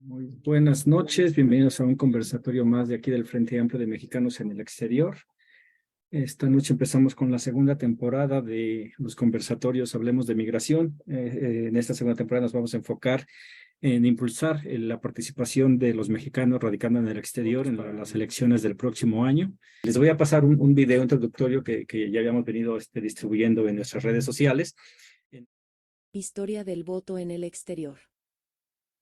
Muy buenas noches, bienvenidos a un conversatorio más de aquí del Frente Amplio de Mexicanos en el Exterior. Esta noche empezamos con la segunda temporada de los conversatorios Hablemos de Migración. En esta segunda temporada nos vamos a enfocar en impulsar la participación de los mexicanos radicando en el exterior en las elecciones del próximo año. Les voy a pasar un video introductorio que ya habíamos venido distribuyendo en nuestras redes sociales. Historia del voto en el exterior.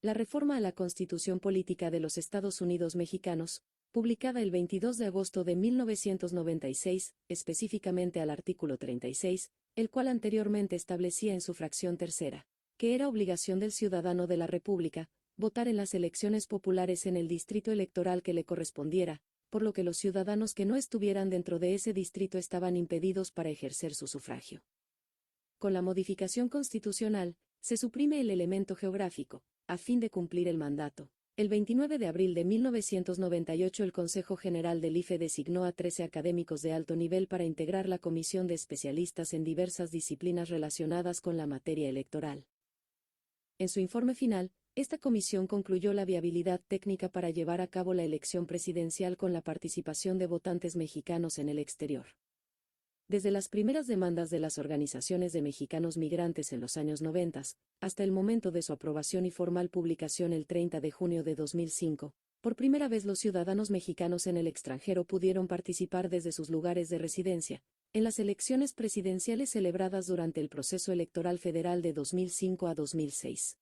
La reforma a la Constitución Política de los Estados Unidos Mexicanos, publicada el 22 de agosto de 1996, específicamente al artículo 36, el cual anteriormente establecía en su fracción tercera, que era obligación del ciudadano de la República, votar en las elecciones populares en el distrito electoral que le correspondiera, por lo que los ciudadanos que no estuvieran dentro de ese distrito estaban impedidos para ejercer su sufragio. Con la modificación constitucional, se suprime el elemento geográfico, a fin de cumplir el mandato. El 29 de abril de 1998 el Consejo General del IFE designó a 13 académicos de alto nivel para integrar la comisión de especialistas en diversas disciplinas relacionadas con la materia electoral. En su informe final, esta comisión concluyó la viabilidad técnica para llevar a cabo la elección presidencial con la participación de votantes mexicanos en el exterior. Desde las primeras demandas de las organizaciones de mexicanos migrantes en los años 90, hasta el momento de su aprobación y formal publicación el 30 de junio de 2005, por primera vez los ciudadanos mexicanos en el extranjero pudieron participar desde sus lugares de residencia, en las elecciones presidenciales celebradas durante el proceso electoral federal de 2005 a 2006.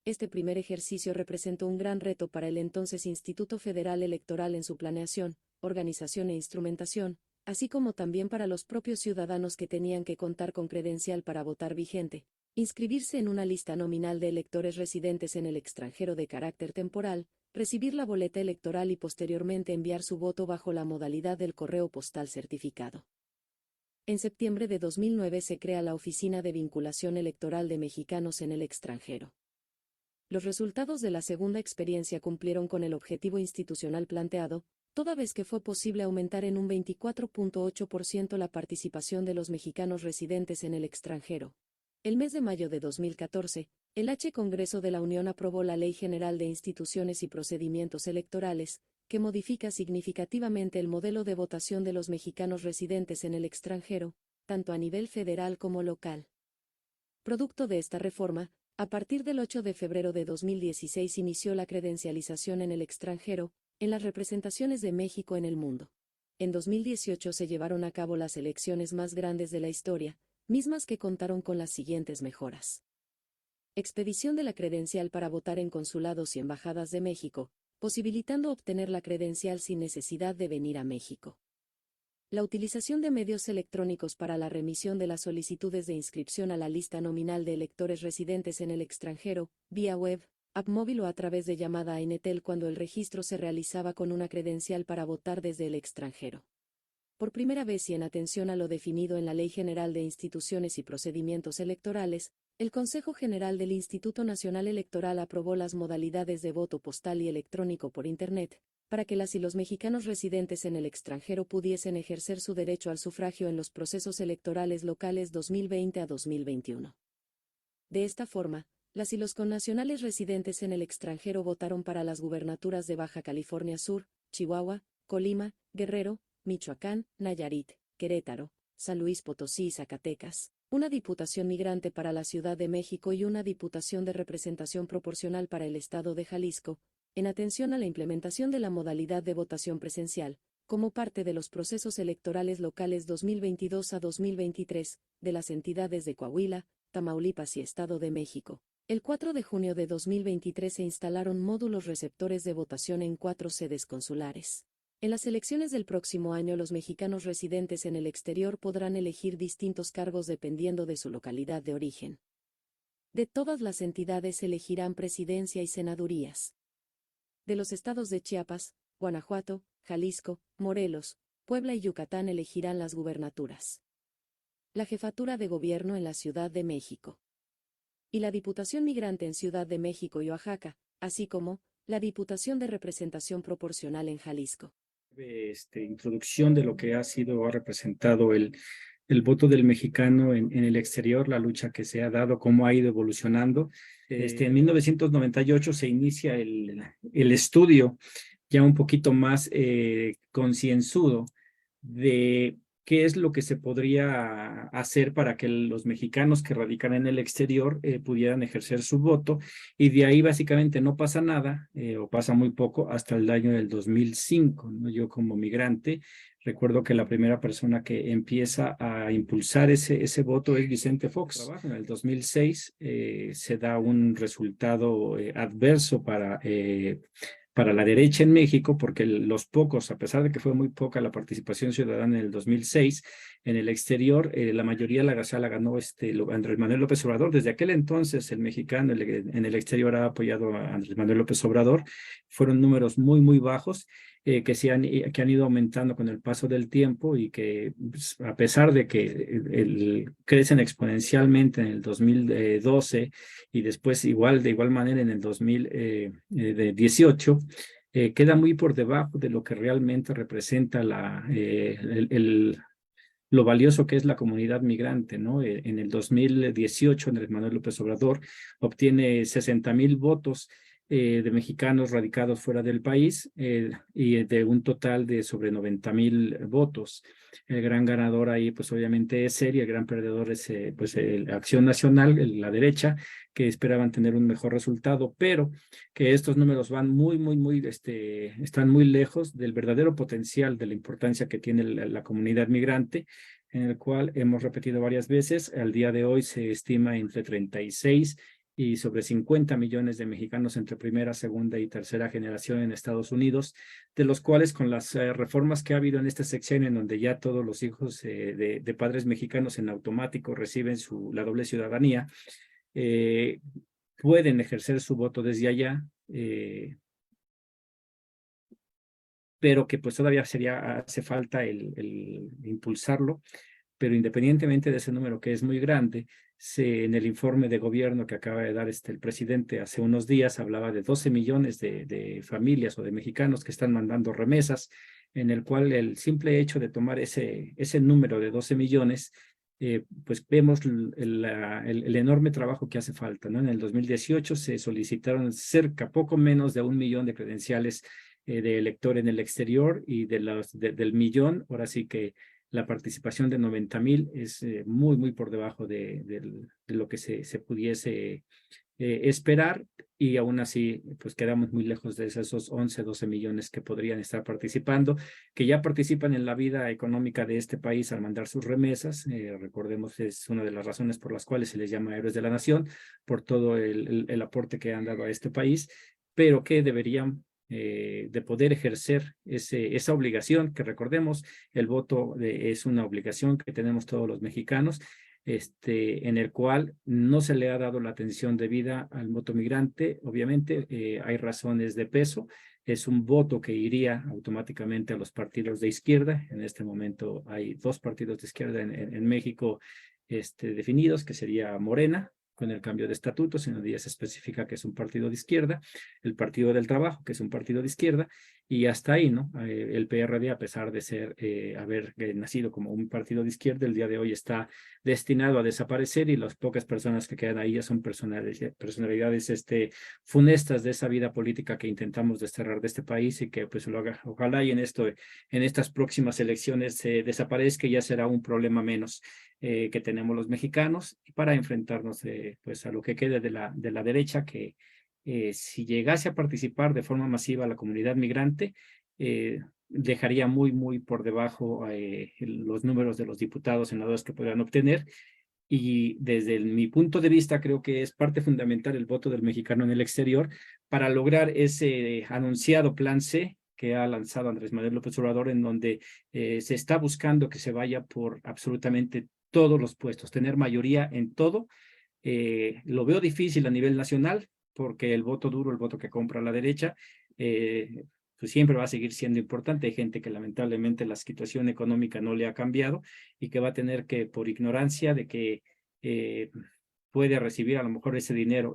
Este primer ejercicio representó un gran reto para el entonces Instituto Federal Electoral en su planeación, organización e instrumentación, así como también para los propios ciudadanos que tenían que contar con credencial para votar vigente, inscribirse en una lista nominal de electores residentes en el extranjero de carácter temporal, recibir la boleta electoral y posteriormente enviar su voto bajo la modalidad del correo postal certificado. En septiembre de 2009 se crea la Oficina de Vinculación Electoral de Mexicanos en el extranjero. Los resultados de la segunda experiencia cumplieron con el objetivo institucional planteado, toda vez que fue posible aumentar en un 24.8% la participación de los mexicanos residentes en el extranjero. El mes de mayo de 2014, el Congreso de la Unión aprobó la Ley General de Instituciones y Procedimientos Electorales, que modifica significativamente el modelo de votación de los mexicanos residentes en el extranjero, tanto a nivel federal como local. Producto de esta reforma, a partir del 8 de febrero de 2016 inició la credencialización en el extranjero, en las representaciones de México en el mundo. En 2018 se llevaron a cabo las elecciones más grandes de la historia, mismas que contaron con las siguientes mejoras. Expedición de la credencial para votar en consulados y embajadas de México, posibilitando obtener la credencial sin necesidad de venir a México. La utilización de medios electrónicos para la remisión de las solicitudes de inscripción a la lista nominal de electores residentes en el extranjero, vía web, app móvil o a través de llamada a Inetel cuando el registro se realizaba con una credencial para votar desde el extranjero. Por primera vez y en atención a lo definido en la Ley General de Instituciones y Procedimientos Electorales, el Consejo General del Instituto Nacional Electoral aprobó las modalidades de voto postal y electrónico por Internet, para que las y los mexicanos residentes en el extranjero pudiesen ejercer su derecho al sufragio en los procesos electorales locales 2020 a 2021. De esta forma, las y los connacionales residentes en el extranjero votaron para las gubernaturas de Baja California Sur, Chihuahua, Colima, Guerrero, Michoacán, Nayarit, Querétaro, San Luis Potosí y Zacatecas, una diputación migrante para la Ciudad de México y una diputación de representación proporcional para el Estado de Jalisco, en atención a la implementación de la modalidad de votación presencial, como parte de los procesos electorales locales 2022 a 2023, de las entidades de Coahuila, Tamaulipas y Estado de México. El 4 de junio de 2023 se instalaron módulos receptores de votación en 4 sedes consulares. En las elecciones del próximo año los mexicanos residentes en el exterior podrán elegir distintos cargos dependiendo de su localidad de origen. De todas las entidades elegirán presidencia y senadurías. De los estados de Chiapas, Guanajuato, Jalisco, Morelos, Puebla y Yucatán elegirán las gubernaturas. La jefatura de gobierno en la Ciudad de México. Y la Diputación Migrante en Ciudad de México y Oaxaca, así como la Diputación de Representación Proporcional en Jalisco. Introducción de lo que ha representado el voto del mexicano en el exterior, la lucha que se ha dado, cómo ha ido evolucionando. En 1998 se inicia el estudio ya un poquito más concienzudo de qué es lo que se podría hacer para que los mexicanos que radican en el exterior pudieran ejercer su voto, y de ahí básicamente no pasa nada o pasa muy poco hasta el año del 2005, ¿no? Yo como migrante recuerdo que la primera persona que empieza a impulsar ese voto es Vicente Fox. En el 2006 se da un resultado adverso para la derecha en México, porque los pocos, a pesar de que fue muy poca la participación ciudadana en el 2006, en el exterior, la mayoría la ganó Andrés Manuel López Obrador. Desde aquel entonces, el mexicano en el exterior ha apoyado a Andrés Manuel López Obrador. Fueron números muy, muy bajos. Que han ido aumentando con el paso del tiempo y que pues, a pesar de que crecen exponencialmente en el 2012 y después de igual manera en el 2018, queda muy por debajo de lo que realmente representa lo valioso que es la comunidad migrante, ¿no? En el 2018, Andrés Manuel López Obrador obtiene 60,000 votos de mexicanos radicados fuera del país y de un total de sobre 90,000 votos. El gran ganador ahí, pues obviamente es él, y el gran perdedor es pues Acción Nacional, la derecha, que esperaban tener un mejor resultado, pero que estos números van están muy lejos del verdadero potencial, de la importancia que tiene la comunidad migrante, en el cual hemos repetido varias veces. Al día de hoy se estima entre 36 y sobre 50 millones de mexicanos entre primera, segunda y tercera generación en Estados Unidos, de los cuales con las reformas que ha habido en este sexenio, en donde ya todos los hijos de padres mexicanos en automático reciben la doble ciudadanía, eh, pueden ejercer su voto desde allá, pero que pues todavía hace falta el impulsarlo. Pero independientemente de ese número que es muy grande, en el informe de gobierno que acaba de dar el presidente hace unos días, hablaba de 12 millones de familias o de mexicanos que están mandando remesas, en el cual el simple hecho de tomar ese número de 12 millones, pues vemos el enorme trabajo que hace falta, ¿no? En el 2018 se solicitaron poco menos de 1 millón de credenciales de elector en el exterior, y del millón, ahora sí que la participación de 90,000 es muy, muy por debajo de lo que se pudiese esperar, y aún así pues quedamos muy lejos de esos 11, 12 millones que podrían estar participando, que ya participan en la vida económica de este país al mandar sus remesas. Recordemos, es una de las razones por las cuales se les llama héroes de la nación, por todo el aporte que han dado a este país, pero que deberían de poder ejercer esa obligación, que recordemos, el voto es una obligación que tenemos todos los mexicanos, en el cual no se le ha dado la atención debida al voto migrante. Obviamente hay razones de peso. Es un voto que iría automáticamente a los partidos de izquierda. En este momento hay 2 partidos de izquierda en México definidos, que sería Morena, con el cambio de estatutos. En los días se especifica que es un partido de izquierda, el Partido del Trabajo, que es un partido de izquierda, y hasta ahí, ¿no? El PRD, a pesar de haber nacido como un partido de izquierda, el día de hoy está destinado a desaparecer, y las pocas personas que quedan ahí ya son personalidades funestas de esa vida política que intentamos desterrar de este país, y que pues ojalá y en estas próximas elecciones se desaparezca, y ya será un problema menos que tenemos los mexicanos, para enfrentarnos pues a lo que quede de la derecha, que si llegase a participar de forma masiva la comunidad migrante, dejaría muy, muy por debajo los números de los diputados, senadores que podrían obtener. Y desde mi punto de vista, creo que es parte fundamental el voto del mexicano en el exterior para lograr ese anunciado plan C que ha lanzado Andrés Manuel López Obrador, en donde se está buscando que se vaya por absolutamente todos los puestos, tener mayoría en todo. Lo veo difícil a nivel nacional, porque el voto duro, el voto que compra la derecha, pues siempre va a seguir siendo importante. Hay gente que lamentablemente la situación económica no le ha cambiado, y que va a tener que, por ignorancia de que puede recibir a lo mejor ese dinero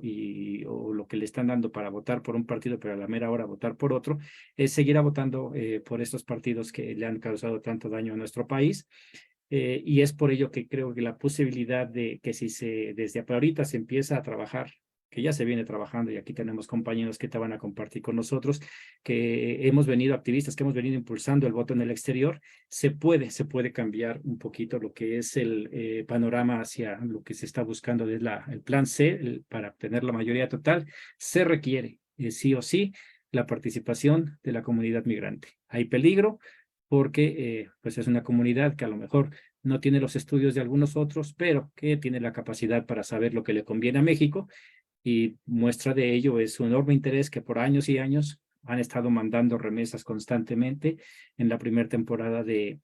o lo que le están dando para votar por un partido, pero a la mera hora votar por otro, seguirá votando por estos partidos que le han causado tanto daño a nuestro país. y es por ello que creo que la posibilidad de que si desde ahorita se empieza a trabajar, que ya se viene trabajando y aquí tenemos compañeros que te van a compartir con nosotros, que hemos venido activistas, que hemos venido impulsando el voto en el exterior, se puede cambiar un poquito lo que es el panorama hacia lo que se está buscando de el plan C, para obtener la mayoría total, se requiere sí o sí la participación de la comunidad migrante. Hay peligro porque pues es una comunidad que a lo mejor no tiene los estudios de algunos otros, pero que tiene la capacidad para saber lo que le conviene a México, y muestra de ello es su enorme interés que por años y años han estado mandando remesas constantemente. En la primera temporada de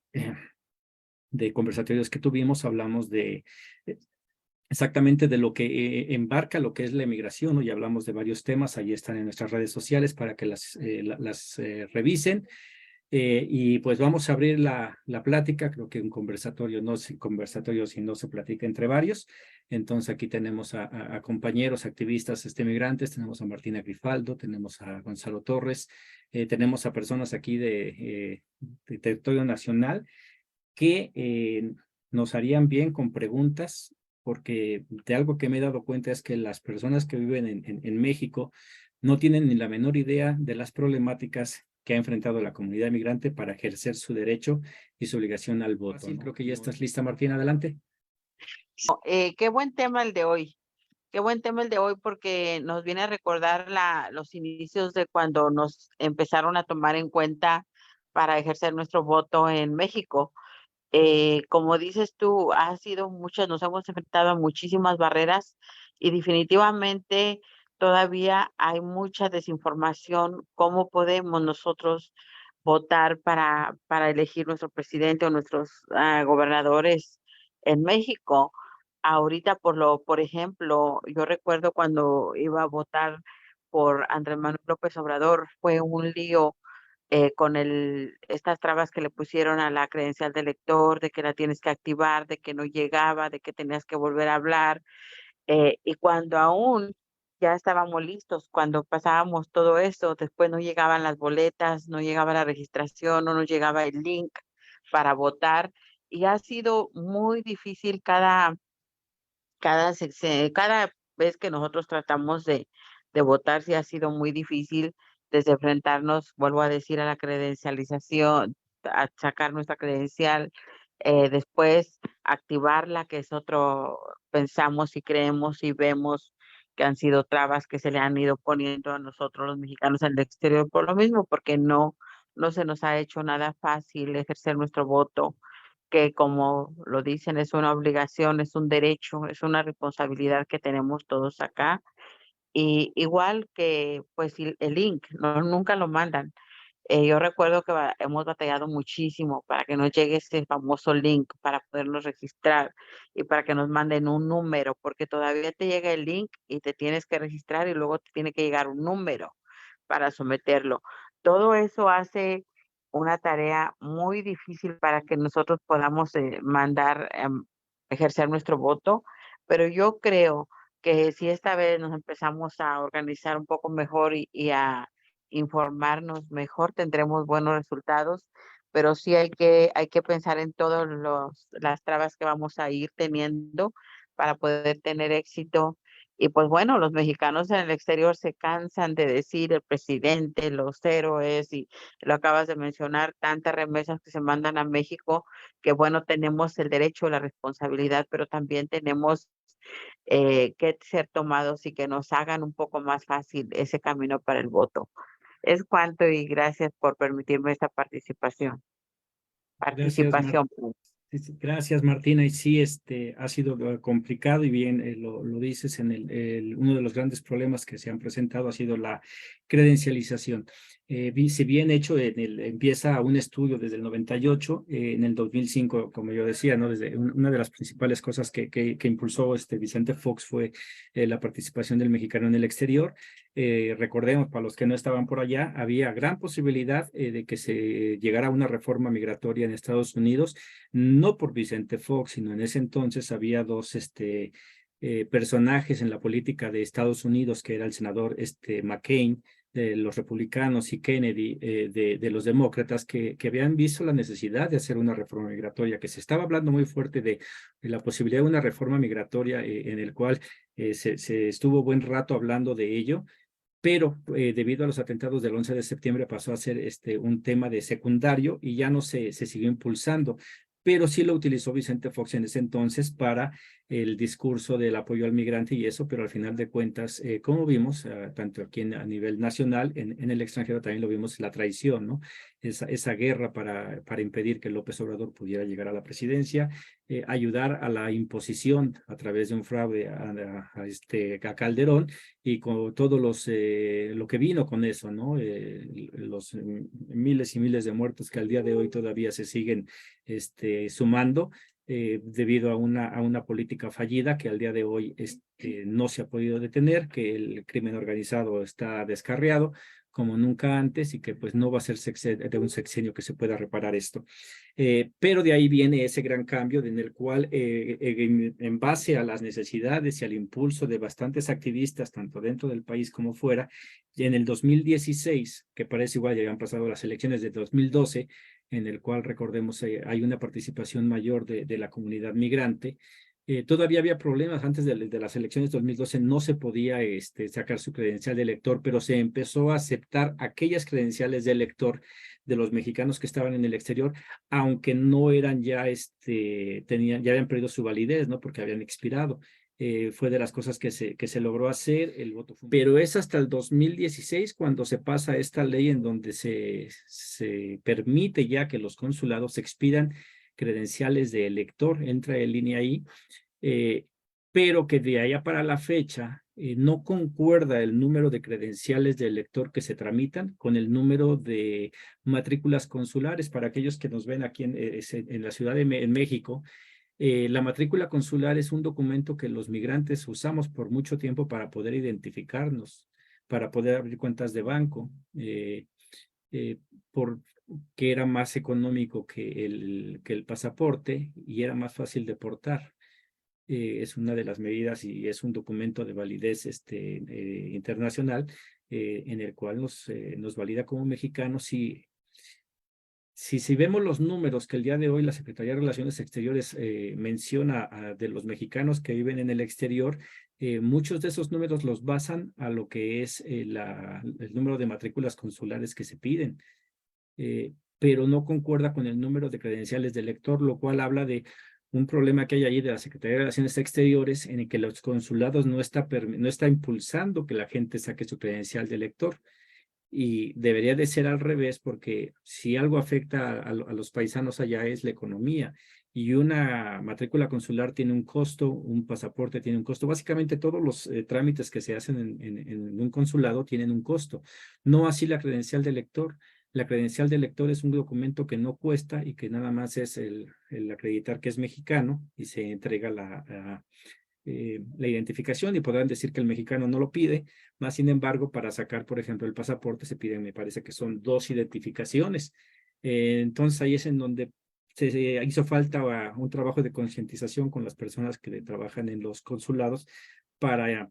conversatorios que tuvimos, hablamos de exactamente de lo que embarca lo que es la emigración, ¿no? Y hablamos de varios temas, ahí están en nuestras redes sociales para que las revisen. Y pues vamos a abrir la plática. Creo que un conversatorio no es conversatorio si no se platica entre varios. Entonces aquí tenemos a compañeros, activistas migrantes, tenemos a Martina Grifaldo, tenemos a Gonzalo Torres, tenemos a personas aquí de territorio nacional que nos harían bien con preguntas, porque de algo que me he dado cuenta es que las personas que viven en México no tienen ni la menor idea de las problemáticas que ha enfrentado la comunidad migrante para ejercer su derecho y su obligación al voto. Sí, creo que ya estás lista, Martina, adelante. Qué buen tema el de hoy. Qué buen tema el de hoy porque nos viene a recordar los inicios de cuando nos empezaron a tomar en cuenta para ejercer nuestro voto en México. Como dices tú, ha sido muchas, nos hemos enfrentado a muchísimas barreras y definitivamente todavía hay mucha desinformación. ¿Cómo podemos nosotros votar para elegir nuestro presidente o nuestros gobernadores en México? Ahorita, por ejemplo, yo recuerdo cuando iba a votar por Andrés Manuel López Obrador, fue un lío con estas trabas que le pusieron a la credencial de lector, de que la tienes que activar, de que no llegaba, de que tenías que volver a hablar. Y cuando aún ya estábamos listos, cuando pasábamos todo eso, después no llegaban las boletas, no llegaba la registración, no nos llegaba el link para votar. Y ha sido muy difícil cada vez que nosotros tratamos de votar, sí ha sido muy difícil desde enfrentarnos, vuelvo a decir, a la credencialización, a sacar nuestra credencial, después activarla, que es otro, pensamos y creemos y vemos que han sido trabas que se le han ido poniendo a nosotros los mexicanos en el exterior por lo mismo, porque no se nos ha hecho nada fácil ejercer nuestro voto, que como lo dicen, es una obligación, es un derecho, es una responsabilidad que tenemos todos acá. Y igual que pues el link, no, nunca lo mandan. Yo recuerdo que hemos batallado muchísimo para que nos llegue ese famoso link para podernos registrar y para que nos manden un número, porque todavía te llega el link y te tienes que registrar y luego te tiene que llegar un número para someterlo. Todo eso hace una tarea muy difícil para que nosotros podamos ejercer nuestro voto, pero yo creo que si esta vez nos empezamos a organizar un poco mejor y a informarnos mejor, tendremos buenos resultados, pero sí hay que pensar en todas las trabas que vamos a ir teniendo para poder tener éxito. Y pues bueno, los mexicanos en el exterior se cansan de decir el presidente, los héroes, y lo acabas de mencionar, tantas remesas que se mandan a México, que bueno, tenemos el derecho, la responsabilidad, pero también tenemos que ser tomados y que nos hagan un poco más fácil ese camino para el voto. Es cuanto y gracias por permitirme esta participación. Gracias, Participación. sí, sí, gracias, Martina. Y sí, ha sido complicado y bien lo dices, uno de los grandes problemas que se han presentado ha sido la credencialización. Si bien hecho, empieza un estudio desde el 98, en el 2005, como yo decía, ¿no? Una de las principales cosas que impulsó Vicente Fox fue la participación del mexicano en el exterior. Recordemos, para los que no estaban por allá, había gran posibilidad de que se llegara a una reforma migratoria en Estados Unidos, no por Vicente Fox, sino en ese entonces había dos personajes en la política de Estados Unidos, que era el senador McCain, de los republicanos y Kennedy de los demócratas que habían visto la necesidad de hacer una reforma migratoria, que se estaba hablando muy fuerte de la posibilidad de una reforma migratoria en el cual se estuvo buen rato hablando de ello, pero debido a los atentados del 11 de septiembre pasó a ser un tema de secundario y ya no se siguió impulsando, pero sí lo utilizó Vicente Fox en ese entonces para el discurso del apoyo al migrante y eso, pero al final de cuentas, como vimos, tanto aquí a nivel nacional, en el extranjero también lo vimos, la traición, ¿no? Esa guerra para impedir que López Obrador pudiera llegar a la presidencia, ayudar a la imposición a través de un fraude a Calderón y con todos lo que vino con eso, ¿no? Los miles y miles de muertos que al día de hoy todavía se siguen sumando debido a una política fallida que al día de hoy no se ha podido detener, que el crimen organizado está descarriado como nunca antes y que pues no va a ser de un sexenio que se pueda reparar esto. Pero de ahí viene ese gran cambio en el cual en base a las necesidades y al impulso de bastantes activistas, tanto dentro del país como fuera, y en el 2016, que parece igual, ya habían pasado las elecciones de 2012, en el cual, recordemos, hay una participación mayor de la comunidad migrante. Todavía había problemas antes de las elecciones de 2012, no se podía sacar su credencial de elector, pero se empezó a aceptar aquellas credenciales de elector de los mexicanos que estaban en el exterior, aunque no eran ya, ya habían perdido su validez, ¿no? Porque habían expirado. Fue de las cosas que se logró hacer, el voto fue... Pero es hasta el 2016 cuando se pasa esta ley en donde se permite ya que los consulados expidan credenciales de elector, entra en línea ahí, pero que de allá para la fecha no concuerda el número de credenciales de elector que se tramitan con el número de matrículas consulares. Para aquellos que nos ven aquí en la Ciudad en México, la matrícula consular es un documento que los migrantes usamos por mucho tiempo para poder identificarnos, para poder abrir cuentas de banco, porque era más económico que el pasaporte y era más fácil de portar. Es una de las medidas y es un documento de validez internacional en el cual nos valida como mexicanos. Si vemos los números que el día de hoy la Secretaría de Relaciones Exteriores menciona de los mexicanos que viven en el exterior, muchos de esos números los basan a lo que es el número de matrículas consulares que se piden, pero no concuerda con el número de credenciales de elector, lo cual habla de un problema que hay allí de la Secretaría de Relaciones Exteriores en el que los consulados no está impulsando que la gente saque su credencial de elector. Y debería de ser al revés, porque si algo afecta a los paisanos allá es la economía. Y una matrícula consular tiene un costo, un pasaporte tiene un costo. Básicamente todos los trámites que se hacen en un consulado tienen un costo. No así la credencial de elector. La credencial de elector es un documento que no cuesta y que nada más es el acreditar que es mexicano y se entrega la identificación y podrán decir que el mexicano no lo pide, más sin embargo, para sacar, por ejemplo, el pasaporte se piden, me parece que son 2 identificaciones. Entonces ahí es en donde se hizo falta un trabajo de concientización con las personas que trabajan en los consulados para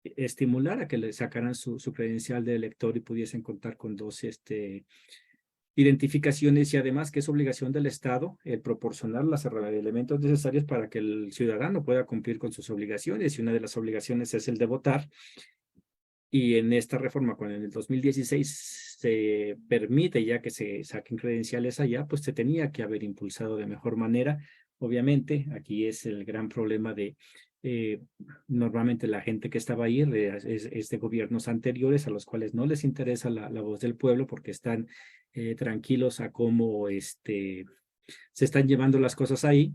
estimular a que le sacaran su credencial de elector y pudiesen contar con 2 identificaciones y además que es obligación del Estado el proporcionar los elementos necesarios para que el ciudadano pueda cumplir con sus obligaciones y una de las obligaciones es el de votar. Y en esta reforma, cuando en el 2016 se permite ya que se saquen credenciales allá, pues se tenía que haber impulsado de mejor manera. Obviamente, aquí es el gran problema de normalmente la gente que estaba ahí es de gobiernos anteriores a los cuales no les interesa la voz del pueblo porque están tranquilos a cómo se están llevando las cosas ahí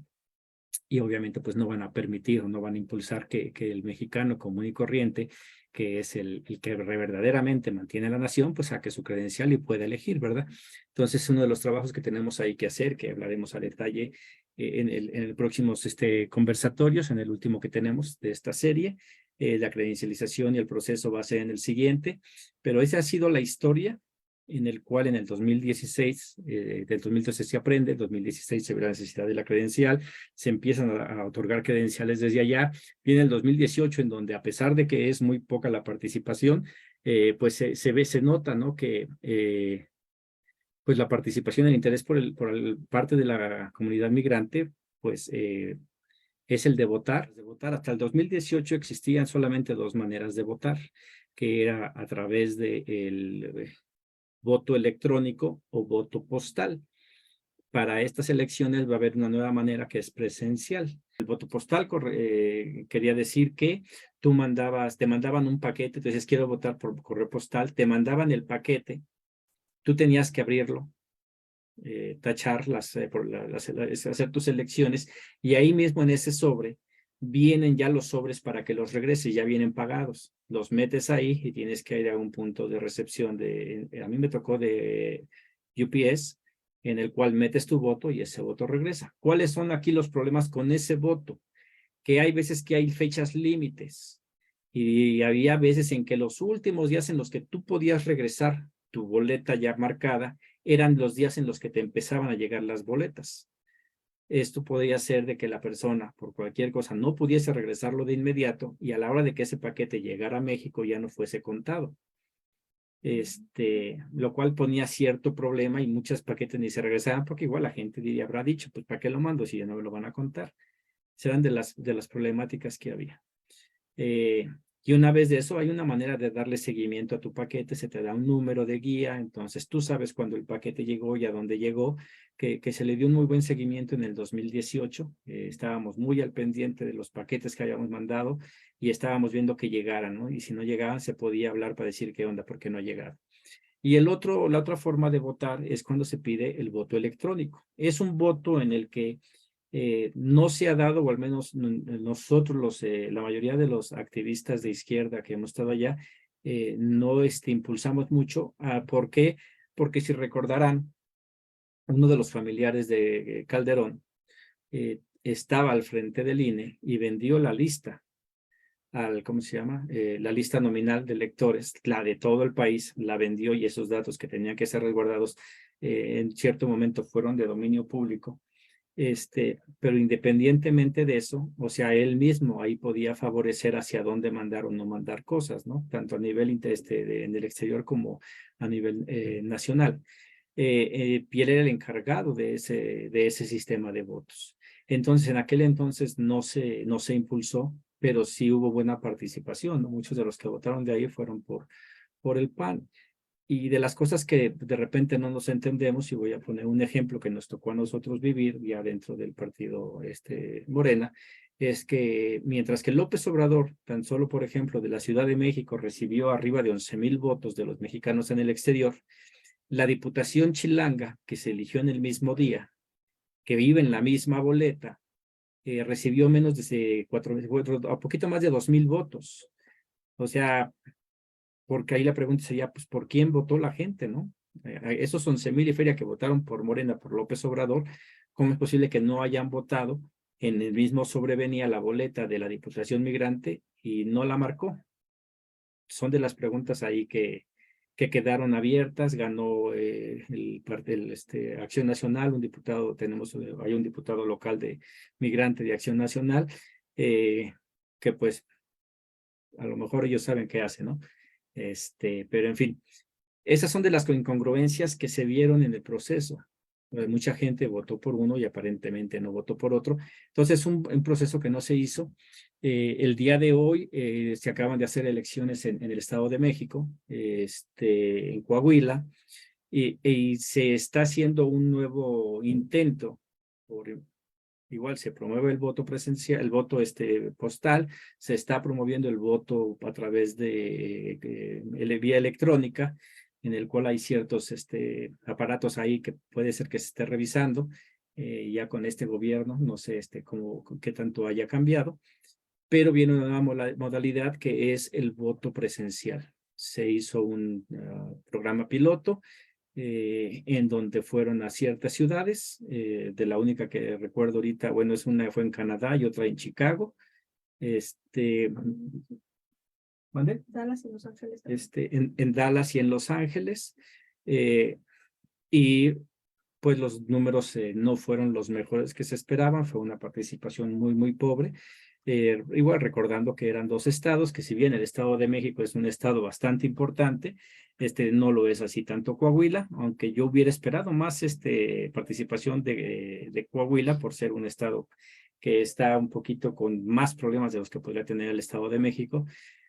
y obviamente pues no van a permitir o no van a impulsar que el mexicano común y corriente, que es el que verdaderamente mantiene la nación, pues saque su credencial y pueda elegir, ¿verdad? Entonces uno de los trabajos que tenemos ahí que hacer, que hablaremos a detalle en el próximos conversatorios, en el último que tenemos de esta serie, la credencialización y el proceso va a ser en el siguiente, pero esa ha sido la historia en el cual en el 2016, del 2013 se aprende, en 2016 se ve la necesidad de la credencial, se empiezan a otorgar credenciales desde allá, viene el 2018 en donde a pesar de que es muy poca la participación, pues se nota, ¿no? Que pues la participación, el interés parte de la comunidad migrante, pues es el de votar. Hasta el 2018 existían solamente dos maneras de votar, que era a través del voto electrónico o voto postal. Para estas elecciones va a haber una nueva manera que es presencial. El voto postal quería decir que te mandaban un paquete, entonces quiero votar por correo postal, te mandaban el paquete, tú tenías que abrirlo, tachar hacer tus elecciones, y ahí mismo en ese sobre vienen ya los sobres para que los regreses, ya vienen pagados. Los metes ahí y tienes que ir a un punto de recepción a mí me tocó de UPS, en el cual metes tu voto y ese voto regresa. ¿Cuáles son aquí los problemas con ese voto? Que hay veces que hay fechas límites, y había veces en que los últimos días en los que tú podías regresar tu boleta ya marcada eran los días en los que te empezaban a llegar las boletas. Esto podría ser de que la persona, por cualquier cosa, no pudiese regresarlo de inmediato, y a la hora de que ese paquete llegara a México ya no fuese contado. Lo cual ponía cierto problema, y muchos paquetes ni se regresaban, porque igual la gente diría, habrá dicho, pues ¿para qué lo mando si ya no me lo van a contar? Serán de las problemáticas que había. Y una vez de eso, hay una manera de darle seguimiento a tu paquete, se te da un número de guía, entonces tú sabes cuándo el paquete llegó y a dónde llegó, que se le dio un muy buen seguimiento en el 2018. Estábamos muy al pendiente de los paquetes que habíamos mandado y estábamos viendo que llegaran, ¿no? Y si no llegaban, se podía hablar para decir qué onda, por qué no llegaron. Y la otra forma de votar es cuando se pide el voto electrónico. Es un voto en el que no se ha dado, o al menos nosotros, la mayoría de los activistas de izquierda que hemos estado allá, no impulsamos mucho. ¿Por qué? Porque si recordarán, uno de los familiares de Calderón estaba al frente del INE y vendió la lista, ¿cómo se llama? La lista nominal de electores, la de todo el país, la vendió, y esos datos que tenían que ser resguardados en cierto momento fueron de dominio público. Pero independientemente de eso, o sea, él mismo ahí podía favorecer hacia dónde mandar o no mandar cosas, ¿no? Tanto a nivel en el exterior como a nivel nacional. Y él era el encargado de ese sistema de votos. Entonces, en aquel entonces no se impulsó, pero sí hubo buena participación, ¿no? Muchos de los que votaron de ahí fueron por el PAN. Y de las cosas que de repente no nos entendemos, y voy a poner un ejemplo que nos tocó a nosotros vivir ya dentro del partido Morena, es que mientras que López Obrador, tan solo por ejemplo de la Ciudad de México, recibió arriba de 11,000 votos de los mexicanos en el exterior, la Diputación Chilanga, que se eligió en el mismo día, que vive en la misma boleta, recibió menos de a poquito más de 2,000 votos. O sea, porque ahí la pregunta sería, pues, ¿por quién votó la gente, no? Esos 11,000 y feria que votaron por Morena, por López Obrador, ¿cómo es posible que no hayan votado? En el mismo sobre venía la boleta de la Diputación Migrante y no la marcó. Son de las preguntas ahí que quedaron abiertas. Ganó Acción Nacional, hay un diputado local de migrante de Acción Nacional, que pues a lo mejor ellos saben qué hacen, ¿no? Pero en fin, esas son de las incongruencias que se vieron en el proceso. Mucha gente votó por uno y aparentemente no votó por otro. Entonces, un proceso que no se hizo. El día de hoy se acaban de hacer elecciones en el Estado de México, en Coahuila, y se está haciendo un nuevo intento igual se promueve el voto presencial, el voto postal, se está promoviendo el voto a través de vía electrónica, en el cual hay ciertos aparatos ahí que puede ser que se esté revisando, ya con este gobierno, no sé qué tanto haya cambiado, pero viene una nueva modalidad que es el voto presencial. Se hizo un programa piloto, en donde fueron a ciertas ciudades, de la única que recuerdo ahorita, bueno, una fue en Canadá y otra en Chicago. ¿Dónde? Dallas y Los Ángeles. En Dallas y en Los Ángeles. Y pues los números no fueron los mejores que se esperaban, fue una participación muy, muy pobre. Igual recordando que eran 2 estados, que si bien el Estado de México es un estado bastante importante, no lo es así tanto Coahuila, aunque yo hubiera esperado más participación de Coahuila por ser un estado que está un poquito con más problemas de los que podría tener el Estado de México,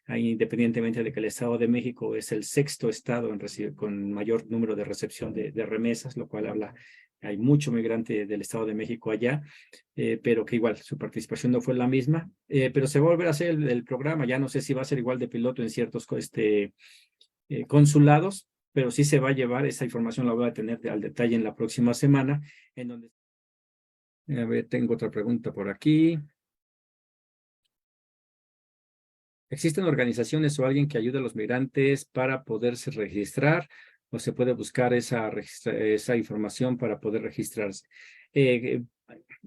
ahí, independientemente de que el Estado de México es el 6º estado con mayor número de recepción de remesas, lo cual habla, hay mucho migrante del Estado de México allá, pero que igual su participación no fue la misma, pero se va a volver a hacer el programa, ya no sé si va a ser igual de piloto en ciertos consulados, pero sí se va a llevar, esa información la voy a tener al detalle en la próxima semana, en donde... A ver, tengo otra pregunta por aquí. ¿Existen organizaciones o alguien que ayude a los migrantes para poderse registrar o se puede buscar esa información para poder registrarse?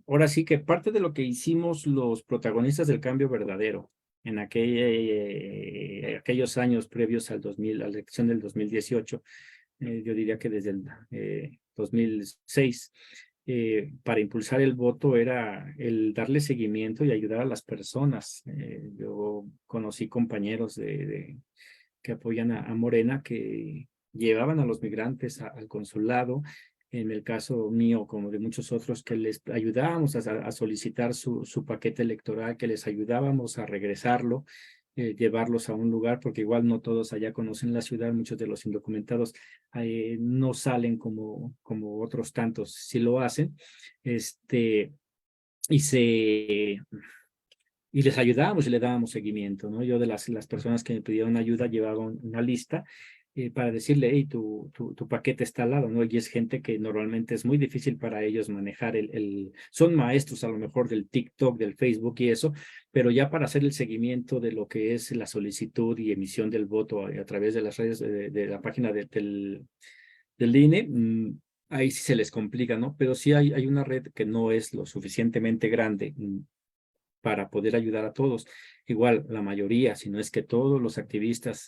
Ahora sí que parte de lo que hicimos los protagonistas del cambio verdadero en aquellos años previos al 2000, a la elección del 2018, yo diría que desde el 2006, para impulsar el voto era el darle seguimiento y ayudar a las personas. Yo conocí compañeros que apoyan a Morena que llevaban a los migrantes al consulado. En el caso mío, como de muchos otros, que les ayudábamos a solicitar su paquete electoral, que les ayudábamos a regresarlo, llevarlos a un lugar, porque igual no todos allá conocen la ciudad, muchos de los indocumentados no salen como otros tantos, si lo hacen, y y les ayudábamos y le dábamos seguimiento, ¿no? Yo de las personas que me pidieron ayuda llevaba una lista para decirle, hey, tu paquete está al lado, ¿no? Y es gente que normalmente es muy difícil para ellos manejar son maestros a lo mejor del TikTok, del Facebook y eso, pero ya para hacer el seguimiento de lo que es la solicitud y emisión del voto a través de las redes, de la página del INE, ahí sí se les complica, ¿no? Pero sí hay una red que no es lo suficientemente grande para poder ayudar a todos. Igual, la mayoría, si no es que todos los activistas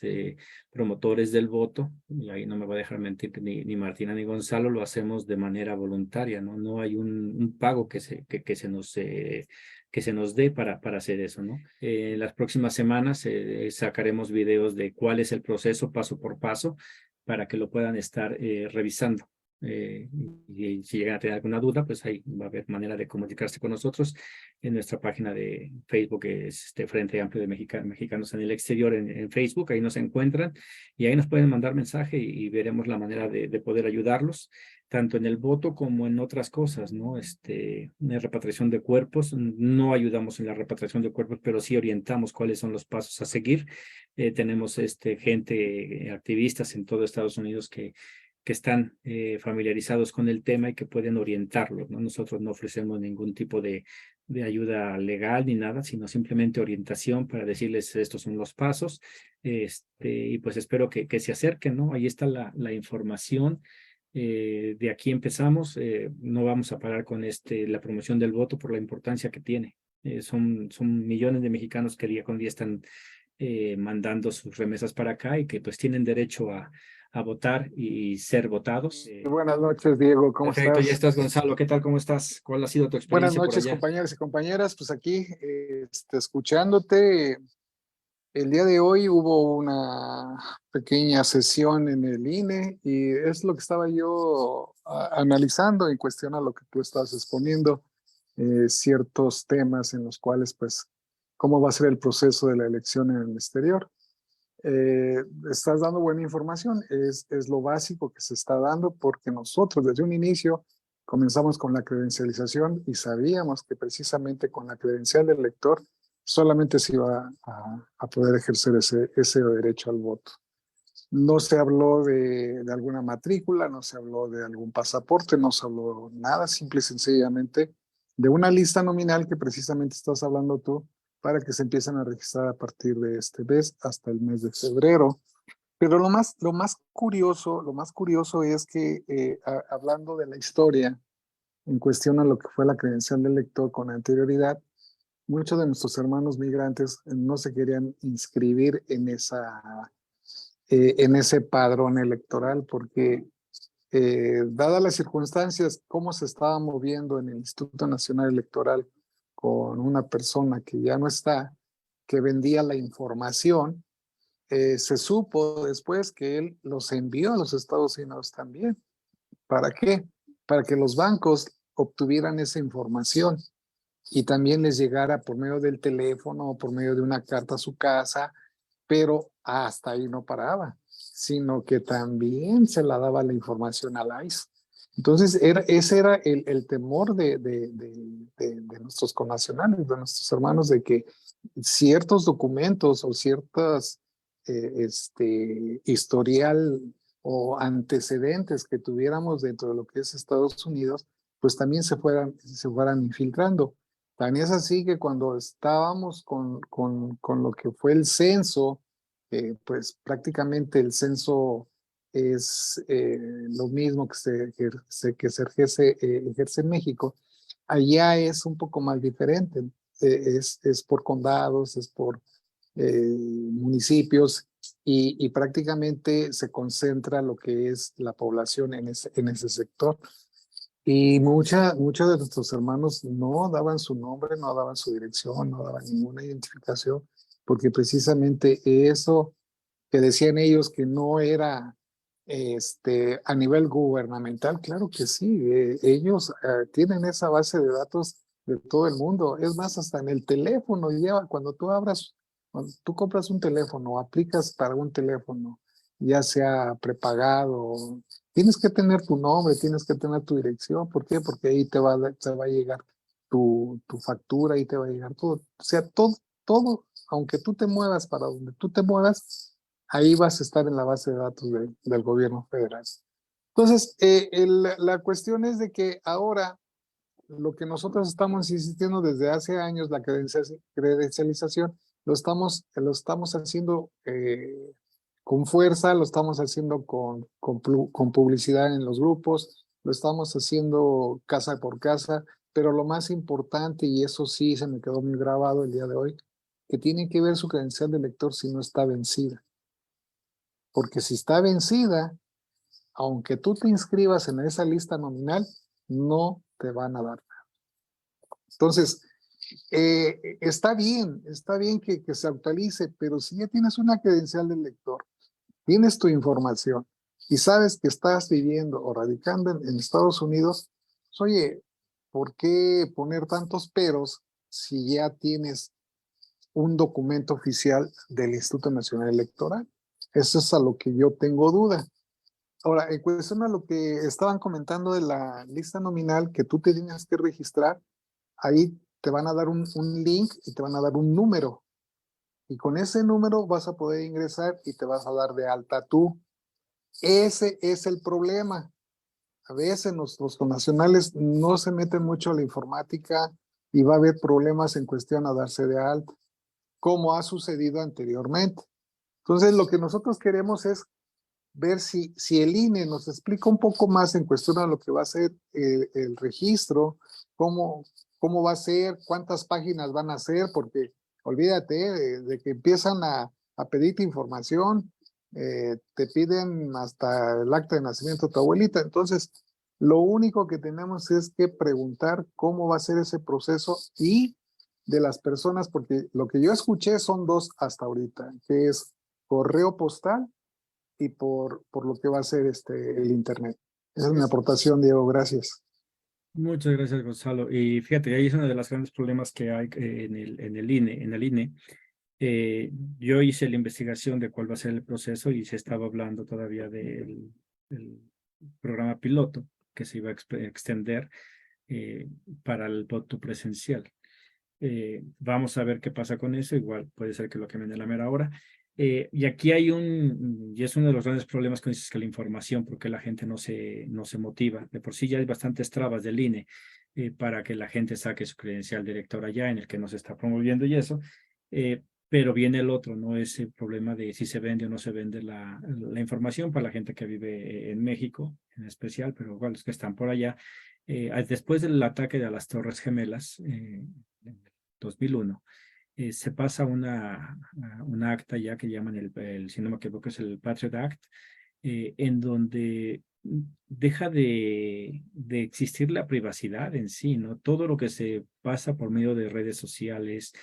promotores del voto, y ahí no me va a dejar mentir ni Martina ni Gonzalo, lo hacemos de manera voluntaria, ¿no? No hay un pago que se nos dé para hacer eso, ¿no? En las próximas semanas sacaremos videos de cuál es el proceso paso por paso para que lo puedan estar revisando. Y si llegan a tener alguna duda, pues ahí va a haber manera de comunicarse con nosotros en nuestra página de Facebook, que es Frente Amplio de Mexicanos en el Exterior en Facebook, ahí nos encuentran y ahí nos pueden mandar mensaje y veremos la manera de poder ayudarlos, tanto en el voto como en otras cosas, ¿no? En la repatriación de cuerpos, no ayudamos en la repatriación de cuerpos, pero sí orientamos cuáles son los pasos a seguir. Tenemos gente, activistas en todo Estados Unidos que están familiarizados con el tema y que pueden orientarlos, ¿no? Nosotros no ofrecemos ningún tipo de ayuda legal ni nada, sino simplemente orientación para decirles estos son los pasos, y pues espero que se acerquen, ¿no? Ahí está la información. De aquí empezamos, no vamos a parar con la promoción del voto por la importancia que tiene. Son millones de mexicanos que día con día están mandando sus remesas para acá y que pues tienen derecho a votar y ser votados. Buenas noches, Diego, ¿cómo Perfecto, ya estás? estás, Gonzalo. ¿Qué tal? ¿Cómo estás? ¿Cuál ha sido tu Buenas experiencia por noches, allá? compañeros y compañeras. Pues aquí, escuchándote, el día de hoy hubo una pequeña sesión en el INE y es lo que estaba yo analizando en cuestión a lo que tú estás exponiendo, ciertos temas en los cuales, pues, cómo va a ser el proceso de la elección en el exterior. Estás dando buena información, es lo básico que se está dando porque nosotros desde un inicio comenzamos con la credencialización y sabíamos que precisamente con la credencial del elector solamente se iba a poder ejercer ese derecho al voto. No se habló de alguna matrícula, no se habló de algún pasaporte, no se habló nada, simple y sencillamente de una lista nominal que precisamente estás hablando tú, para que se empiecen a registrar a partir de este mes hasta el mes de febrero. Pero lo más curioso es que hablando de la historia en cuestión a lo que fue la credencial del elector con anterioridad, muchos de nuestros hermanos migrantes no se querían inscribir en ese padrón electoral porque dadas las circunstancias, cómo se estaba moviendo en el Instituto Nacional Electoral con una persona que ya no está, que vendía la información. Se supo después que él los envió a los Estados Unidos también. ¿Para qué? Para que los bancos obtuvieran esa información y también les llegara por medio del teléfono o por medio de una carta a su casa, pero hasta ahí no paraba, sino que también se la daba la información al ICE. Entonces, ese era el temor de nuestros connacionales, de nuestros hermanos, de que ciertos documentos o ciertas historial o antecedentes que tuviéramos dentro de lo que es Estados Unidos, pues también se fueran infiltrando. Tan es así que cuando estábamos con lo que fue el censo, pues prácticamente el censo es lo mismo que se ejerce en México. Allá es un poco más diferente. Es por condados, es por municipios y prácticamente se concentra lo que es la población en ese sector. Y muchos de nuestros hermanos no daban su nombre, no daban su dirección, no daban ninguna identificación, porque precisamente eso que decían ellos que no era a nivel gubernamental, claro que sí, ellos tienen esa base de datos de todo el mundo. Es más, hasta en el teléfono, cuando tú compras un teléfono, aplicas para un teléfono, ya sea prepagado, tienes que tener tu nombre, tienes que tener tu dirección. ¿Por qué? Porque ahí te va a llegar tu factura, ahí te va a llegar todo. O sea, todo, aunque tú te muevas para donde tú te muevas, ahí vas a estar en la base de datos del gobierno federal. Entonces, la cuestión es de que ahora lo que nosotros estamos insistiendo desde hace años, la credencialización, lo estamos haciendo con fuerza, lo estamos haciendo con publicidad en los grupos, lo estamos haciendo casa por casa, pero lo más importante, y eso sí se me quedó muy grabado el día de hoy, que tiene que ver su credencial de lector si no está vencida. Porque si está vencida, aunque tú te inscribas en esa lista nominal, no te van a dar. Entonces, está bien que se actualice, pero si ya tienes una credencial del lector, tienes tu información y sabes que estás viviendo o radicando en Estados Unidos, pues, oye, ¿por qué poner tantos peros si ya tienes un documento oficial del Instituto Nacional Electoral? Eso es a lo que yo tengo duda. Ahora, en cuestión a lo que estaban comentando de la lista nominal que tú te tienes que registrar, ahí te van a dar un link y te van a dar un número. Y con ese número vas a poder ingresar y te vas a dar de alta tú. Ese es el problema. A veces nuestros connacionales no se meten mucho a la informática y va a haber problemas en cuestión a darse de alta, como ha sucedido anteriormente. Entonces, lo que nosotros queremos es ver si el INE nos explica un poco más en cuestión a lo que va a ser el registro, cómo va a ser, cuántas páginas van a ser, porque olvídate de que empiezan a pedirte información, te piden hasta el acta de nacimiento de tu abuelita. Entonces, lo único que tenemos es que preguntar cómo va a ser ese proceso y de las personas, porque lo que yo escuché son dos hasta ahorita, que es correo postal y por lo que va a ser el internet. Esa es mi aportación, Diego, gracias. Muchas gracias, Gonzalo. Y fíjate, ahí es uno de los grandes problemas que hay en el INE. En el INE, yo hice la investigación de cuál va a ser el proceso y se estaba hablando todavía del programa piloto que se iba a extender para el voto presencial. Vamos a ver qué pasa con eso. Igual puede ser que lo cambien a la mera hora. Y aquí hay y es uno de los grandes problemas con que la información, porque la gente no se motiva. De por sí ya hay bastantes trabas del INE para que la gente saque su credencial de elector allá, en el que no se está promoviendo y eso. Pero viene el otro, ¿no? Ese problema de si se vende o no se vende la información para la gente que vive en México, en especial, pero igual los que están por allá. Después del ataque de las Torres Gemelas, en 2001, se pasa una acta ya que llaman si no me equivoco, es el Patriot Act, en donde deja de existir la privacidad en sí, ¿no? Todo lo que se pasa por medio de redes sociales,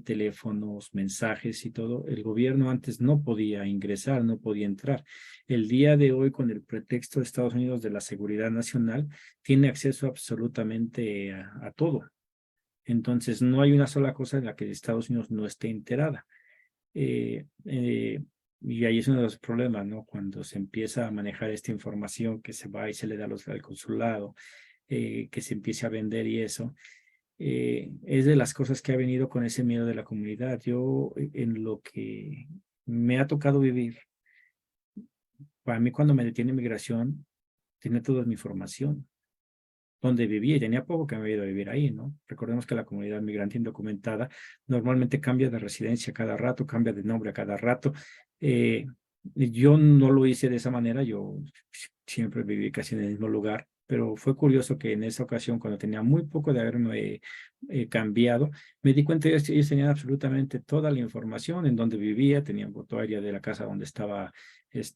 teléfonos, mensajes y todo, el gobierno antes no podía ingresar, no podía entrar. El día de hoy, con el pretexto de Estados Unidos de la seguridad nacional, tiene acceso absolutamente a todo. Entonces, no hay una sola cosa en la que Estados Unidos no esté enterada. Y ahí es uno de los problemas, ¿no? Cuando se empieza a manejar esta información que se va y se le da al consulado, que se empiece a vender y eso, es de las cosas que ha venido con ese miedo de la comunidad. Yo, en lo que me ha tocado vivir, para mí cuando me detiene migración, tiene toda mi información, donde vivía y tenía poco que me había ido a vivir ahí, ¿no? Recordemos que la comunidad migrante indocumentada normalmente cambia de residencia cada rato, cambia de nombre a cada rato. Yo no lo hice de esa manera, yo siempre viví casi en el mismo lugar, pero fue curioso que en esa ocasión, cuando tenía muy poco de haberme cambiado, me di cuenta que ellos tenían absolutamente toda la información en donde vivía, tenían foto aérea de la casa donde estaba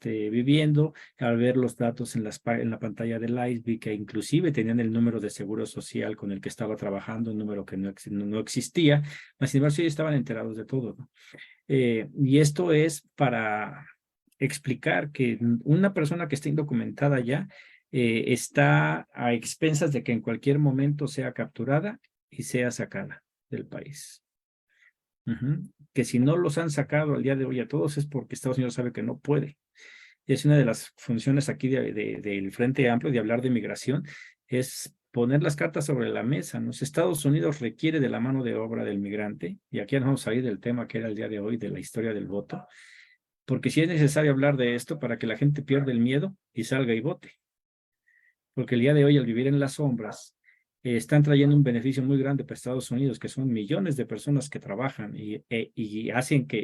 viviendo. Al ver los datos en la pantalla del ICE, vi que inclusive tenían el número de seguro social con el que estaba trabajando, un número que no existía, sin embargo, ellos estaban enterados de todo, ¿no? Y esto es para explicar que una persona que está indocumentada ya está a expensas de que en cualquier momento sea capturada y sea sacada del país. Que si no los han sacado al día de hoy a todos es porque Estados Unidos sabe que no puede. Es una de las funciones aquí del Frente Amplio de hablar de migración, es poner las cartas sobre la mesa, ¿no? Si Estados Unidos requiere de la mano de obra del migrante, y aquí vamos a salir del tema que era el día de hoy, de la historia del voto, porque sí es necesario hablar de esto para que la gente pierda el miedo y salga y vote. Porque el día de hoy, al vivir en las sombras, están trayendo un beneficio muy grande para Estados Unidos, que son millones de personas que trabajan y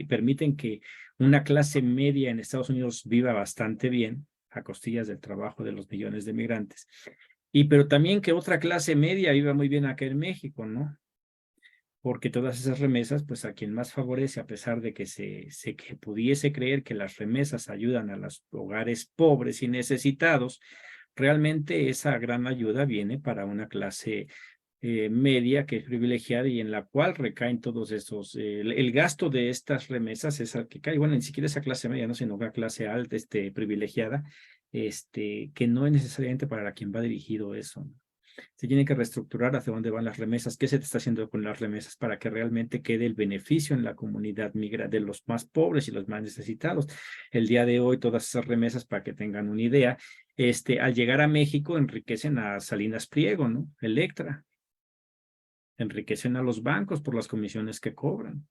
permiten que una clase media en Estados Unidos viva bastante bien a costillas del trabajo de los millones de migrantes. Pero también que otra clase media viva muy bien acá en México, ¿no? Porque todas esas remesas, pues a quien más favorece, a pesar de que que pudiese creer que las remesas ayudan a los hogares pobres y necesitados, realmente esa gran ayuda viene para una clase media que es privilegiada y en la cual recaen todos estos, el gasto de estas remesas es al que cae, bueno, ni siquiera esa clase media, no, sino una clase alta, privilegiada, que no es necesariamente para quien va dirigido eso, ¿no? Se tiene que reestructurar hacia dónde van las remesas, qué se está haciendo con las remesas para que realmente quede el beneficio en la comunidad migrante de los más pobres y los más necesitados. El día de hoy, todas esas remesas, para que tengan una idea, al llegar a México enriquecen a Salinas Pliego, ¿no? Electra. Enriquecen a los bancos por las comisiones que cobran.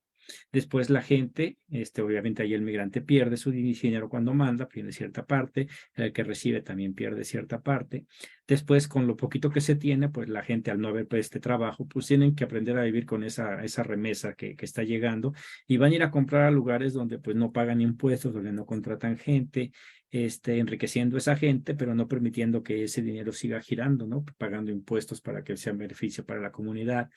Después la gente, obviamente ahí el migrante pierde su dinero cuando manda, pierde cierta parte, el que recibe también pierde cierta parte. Después, con lo poquito que se tiene, pues la gente al no haber trabajo, pues tienen que aprender a vivir con esa remesa que está llegando y van a ir a comprar a lugares donde pues no pagan impuestos, donde no contratan gente, enriqueciendo a esa gente, pero no permitiendo que ese dinero siga girando, ¿no? Pagando impuestos para que sea un beneficio para la comunidad.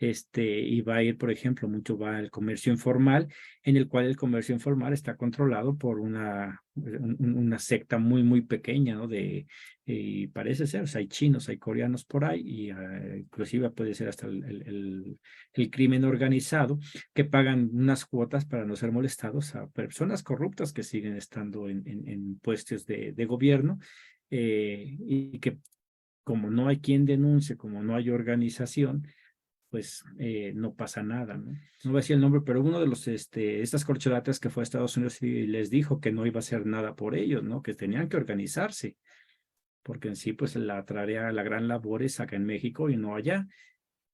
Y va a ir, por ejemplo, mucho va al comercio informal, en el cual el comercio informal está controlado por una secta muy, muy pequeña, ¿no? Y parece ser, o sea, hay chinos, hay coreanos por ahí, y inclusive puede ser hasta el crimen organizado, que pagan unas cuotas para no ser molestados a personas corruptas que siguen estando en puestos de gobierno, y que como no hay quien denuncie, como no hay organización, pues no pasa nada, ¿no? No voy a decir el nombre, pero uno de estas corcholatas que fue a Estados Unidos y les dijo que no iba a hacer nada por ellos, ¿no? Que tenían que organizarse, porque en sí, pues la gran labor es acá en México y no allá,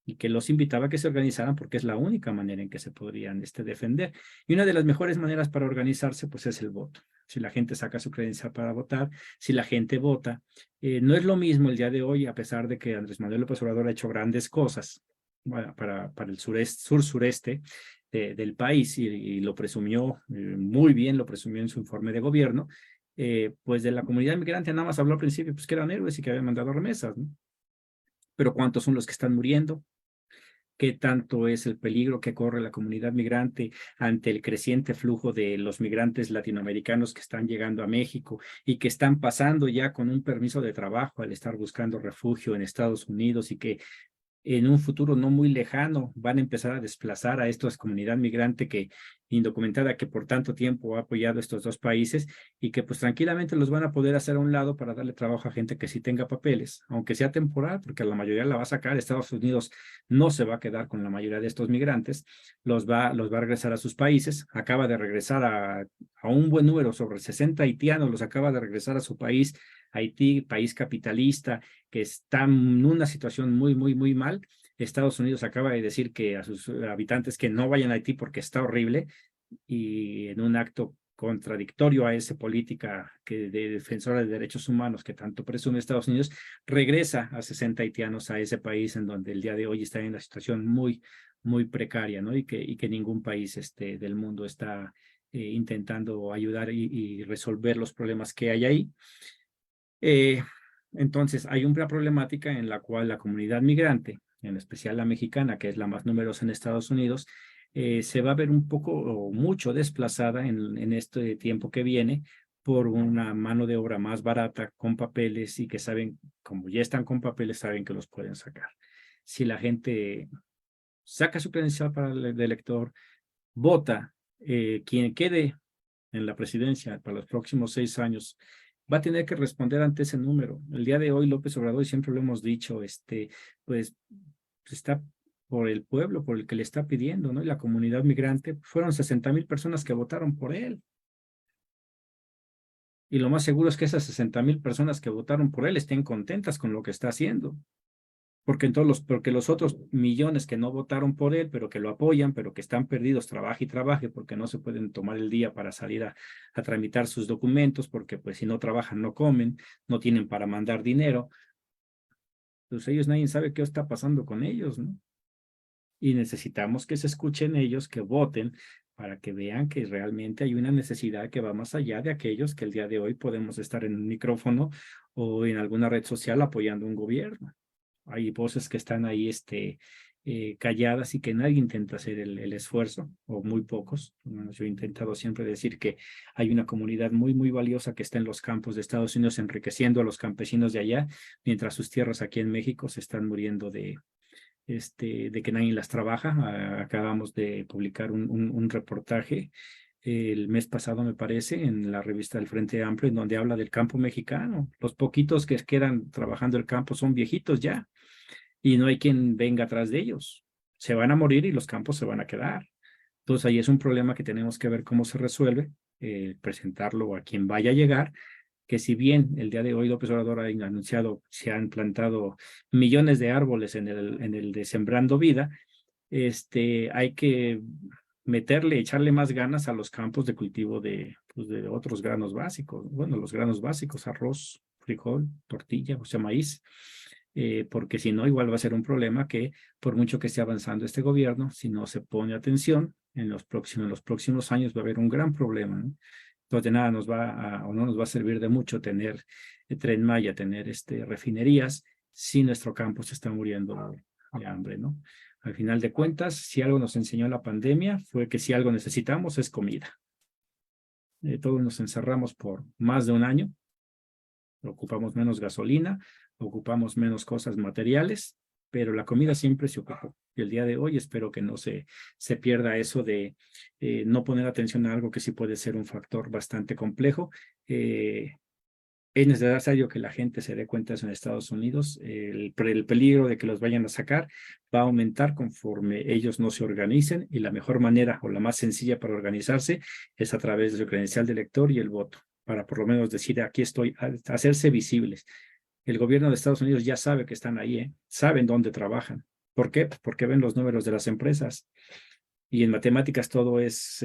y que los invitaba a que se organizaran porque es la única manera en que se podrían defender. Y una de las mejores maneras para organizarse, pues es el voto. Si la gente saca su credencial para votar, si la gente vota, no es lo mismo el día de hoy, a pesar de que Andrés Manuel López Obrador ha hecho grandes cosas, bueno, para el sur-sureste del país y lo presumió muy bien, lo presumió en su informe de gobierno, pues de la comunidad migrante nada más habló al principio, pues que eran héroes y que habían mandado remesas, ¿no? Pero ¿cuántos son los que están muriendo? qué tanto es el peligro que corre la comunidad migrante ante el creciente flujo de los migrantes latinoamericanos que están llegando a México y que están pasando ya con un permiso de trabajo al estar buscando refugio en Estados Unidos y que en un futuro no muy lejano van a empezar a desplazar a esta comunidad migrante que indocumentada que por tanto tiempo ha apoyado estos dos países y que pues tranquilamente los van a poder hacer a un lado para darle trabajo a gente que sí tenga papeles, aunque sea temporal, porque la mayoría la va a sacar. Estados Unidos no se va a quedar con la mayoría de estos migrantes, los va a regresar a sus países. Acaba de regresar a un buen número, sobre 60 haitianos, los acaba de regresar a su país. Haití, país capitalista, que está en una situación muy, muy, muy mal. Estados Unidos acaba de decir que a sus habitantes que no vayan a Haití porque está horrible, y en un acto contradictorio a esa política que de defensora de derechos humanos que tanto presume Estados Unidos, regresa a 60 haitianos a ese país en donde el día de hoy está en una situación muy, muy precaria, ¿no? Y que ningún país del mundo está intentando ayudar y resolver los problemas que hay ahí. Entonces, hay una problemática en la cual la comunidad migrante, en especial la mexicana, que es la más numerosa en Estados Unidos, se va a ver un poco o mucho desplazada en este tiempo que viene por una mano de obra más barata con papeles y que saben, como ya están con papeles, saben que los pueden sacar. Si la gente saca su credencial para el elector, vota, quien quede en la presidencia para los próximos 6 años, va a tener que responder ante ese número. El día de hoy, López Obrador, y siempre lo hemos dicho, pues está por el pueblo, por el que le está pidiendo, ¿no? Y la comunidad migrante, fueron 60,000 personas que votaron por él. Y lo más seguro es que esas 60,000 personas que votaron por él estén contentas con lo que está haciendo. Porque los otros millones que no votaron por él, pero que lo apoyan, pero que están perdidos, trabaje y trabaje, porque no se pueden tomar el día para salir a tramitar sus documentos, porque pues si no trabajan no comen, no tienen para mandar dinero. Pues ellos, nadie sabe qué está pasando con ellos, ¿no? Y necesitamos que se escuchen ellos, que voten, para que vean que realmente hay una necesidad que va más allá de aquellos que el día de hoy podemos estar en un micrófono o en alguna red social apoyando un gobierno. Hay voces que están ahí calladas y que nadie intenta hacer el esfuerzo, o muy pocos. Yo he intentado siempre decir que hay una comunidad muy, muy valiosa que está en los campos de Estados Unidos enriqueciendo a los campesinos de allá, mientras sus tierras aquí en México se están muriendo de que nadie las trabaja. Acabamos de publicar un reportaje el mes pasado, me parece, en la revista del Frente Amplio, en donde habla del campo mexicano. Los poquitos que quedan trabajando el campo son viejitos ya, y no hay quien venga atrás de ellos. Se van a morir y los campos se van a quedar. Entonces ahí es un problema que tenemos que ver cómo se resuelve, presentarlo a quien vaya a llegar, que si bien el día de hoy López Obrador ha anunciado, se han plantado millones de árboles en el de Sembrando Vida, hay que echarle más ganas a los campos de cultivo pues de otros granos básicos. Bueno, los granos básicos, arroz, frijol, tortilla, o sea, maíz, porque si no, igual va a ser un problema que por mucho que esté avanzando este gobierno, si no se pone atención, en los próximos años va a haber un gran problema, ¿no? Entonces, de nada nos o no nos va a servir de mucho tener Tren Maya, tener refinerías, si nuestro campo se está muriendo de hambre, ¿no? Al final de cuentas, si algo nos enseñó la pandemia, fue que si algo necesitamos es comida. Todos nos encerramos por más de un año, ocupamos menos gasolina, ocupamos menos cosas materiales, pero la comida siempre se ocupó. Y el día de hoy espero que no se pierda eso de no poner atención a algo que sí puede ser un factor bastante complejo. Es necesario que la gente se dé cuenta en Estados Unidos. El peligro de que los vayan a sacar va a aumentar conforme ellos no se organicen, y la mejor manera o la más sencilla para organizarse es a través de su credencial de elector y el voto, para por lo menos decir aquí estoy, hacerse visibles. El gobierno de Estados Unidos ya sabe que están ahí, saben dónde trabajan. ¿Por qué? Porque ven los números de las empresas. Y en matemáticas todo es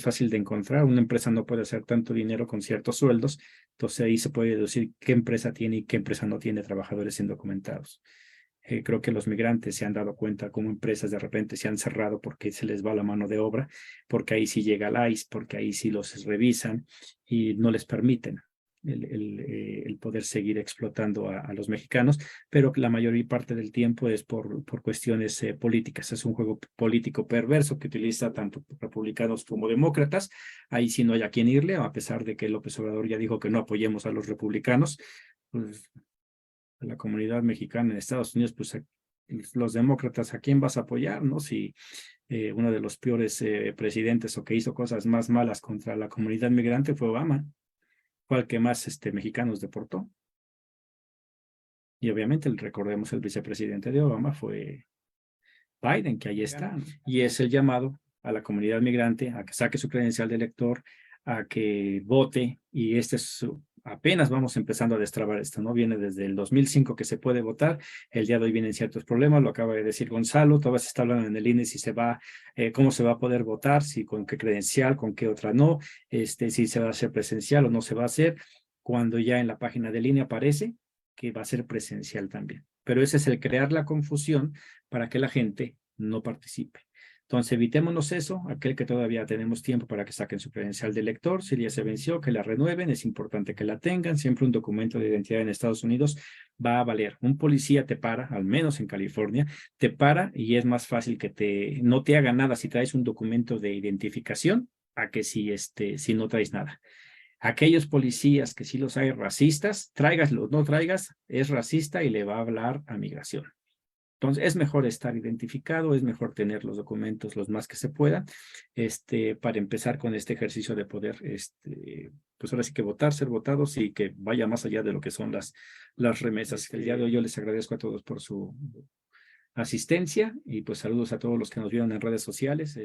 fácil de encontrar. Una empresa no puede hacer tanto dinero con ciertos sueldos, entonces ahí se puede deducir qué empresa tiene y qué empresa no tiene trabajadores indocumentados. Creo que los migrantes se han dado cuenta cómo empresas de repente se han cerrado porque se les va la mano de obra, porque ahí sí llega el ICE, porque ahí sí los revisan y no les permiten. el poder seguir explotando a los mexicanos, pero la mayor parte del tiempo es por cuestiones políticas. Es un juego político perverso que utiliza tanto republicanos como demócratas. Ahí sí no hay a quién irle, a pesar de que López Obrador ya dijo que no apoyemos a los republicanos. Pues, a la comunidad mexicana en Estados Unidos, pues los demócratas, ¿a quién vas a apoyar, no? Si uno de los peores presidentes o que hizo cosas más malas contra la comunidad migrante fue Obama, fue el que más mexicanos deportó. Y obviamente, recordemos, el vicepresidente de Obama fue Biden, que ahí está, ¿no? Y es el llamado a la comunidad migrante a que saque su credencial de elector, a que vote, y apenas vamos empezando a destrabar esto, ¿no? Viene desde el 2005 que se puede votar, el día de hoy vienen ciertos problemas, lo acaba de decir Gonzalo, todavía se está hablando en el INE si se va, cómo se va a poder votar, si con qué credencial, con qué otra no, si se va a hacer presencial o no se va a hacer, cuando ya en la página del INE aparece que va a ser presencial también. Pero ese es el crear la confusión para que la gente no participe. Entonces, evitémonos eso, aquel que todavía tenemos tiempo para que saquen su credencial de elector, si ya se venció, que la renueven, es importante que la tengan, siempre un documento de identidad en Estados Unidos va a valer. Un policía te para, al menos en California, te para y es más fácil que no te haga nada si traes un documento de identificación a que si no traes nada. Aquellos policías que sí los hay racistas, tráigaslo o no traigas, es racista y le va a hablar a migración. Entonces, es mejor estar identificado, es mejor tener los documentos los más que se pueda, para empezar con este ejercicio de poder, pues ahora sí que votar, ser votados y que vaya más allá de lo que son las remesas. El día de hoy yo les agradezco a todos por su asistencia y pues saludos a todos los que nos vieron en redes sociales.